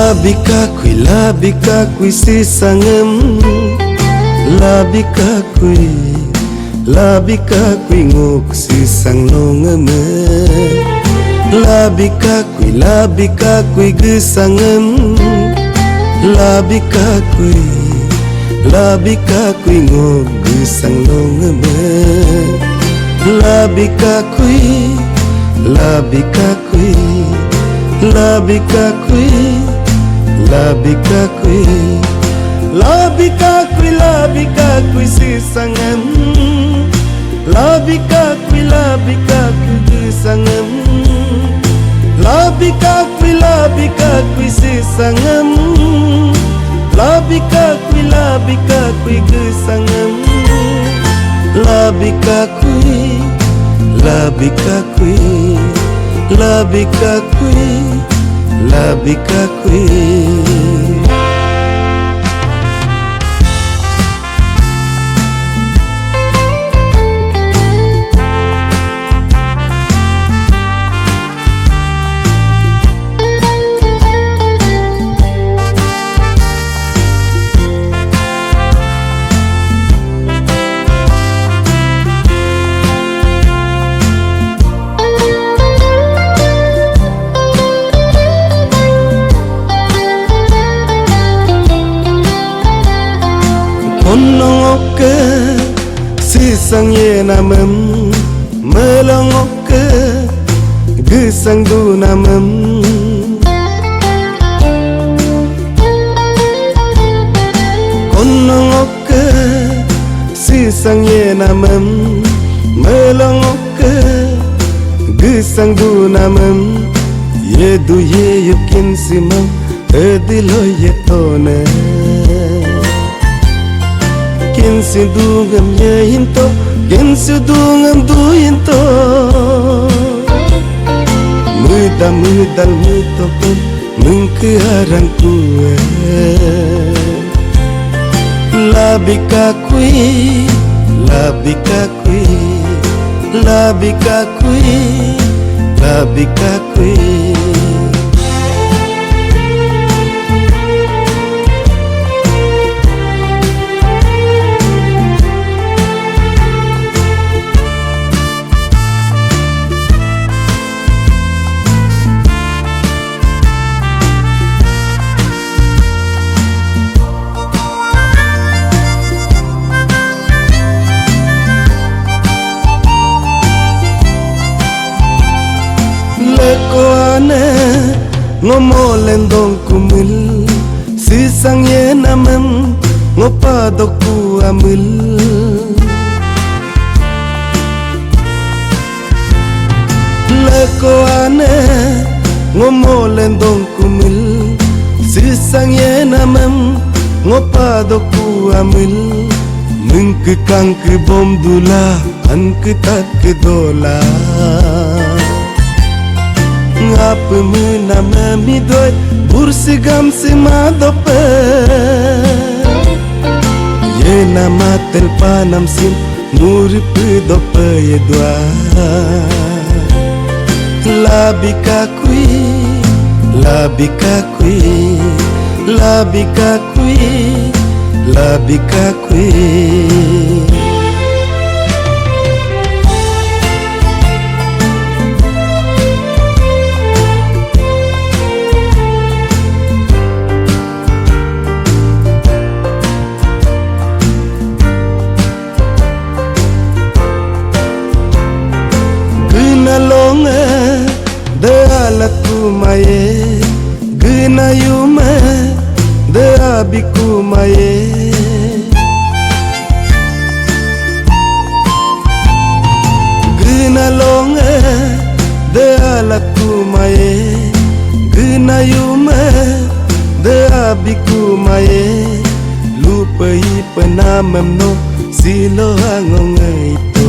Labika kui si sangem, labika kui ngok si sang longeme, labika kui gesangem, labika kui ngok gesang longeme, labika kui labika kui si sangem, labika kui gesangem, labika kui si sangem, labika kui gesangem, labika kui Onongoke sisang ye namem, melongoke gesang du namem. Onongoke sisang ye namem, melongoke gesang du namem. Ye du ye yukin simam edilo ye tone. Kin sidungam ye hinto, kin sidungam du hinto. Mudal muto pun mungke harang kue. Labika kui Lekoane ngomolen dong kumil, sisang ye namem ngopadoku amil. Lekoane ngomolen dong kumil, sisang ye namem ngopadoku amil. Mungke kang ke bom dula an ke tat ke dola. Ngapa menama midoi bursigam si madope. Ye nama telpanam sim muripi dope ye dua. Labika kui Ginalonge de alatu maye, ginayume de abiku maye. Ginalonge de alatu maye, ginayume de abiku maye. Lupai penamam no silo hangongai to.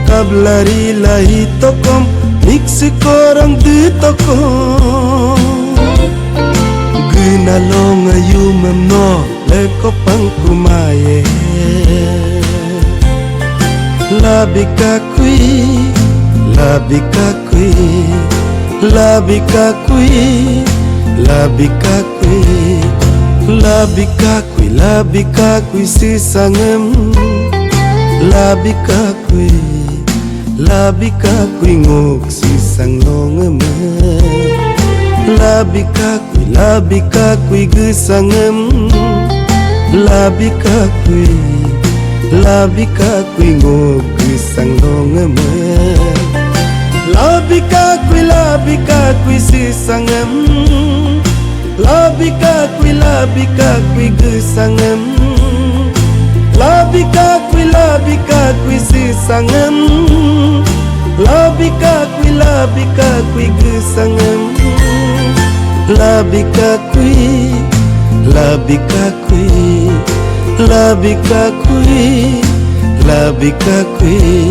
Kablari lahi tokom miksi korang di tokom. Ginalong ayumam no leko pangkumaye. Labika kui labika kui labika kui si sangem labika kui ngok si sanglongem labika kui gu sangem labika kui ngok gu sanglongem labika kui si sangem labika kui gu sangem labika kui si sangem labika kui gu sangem labika kui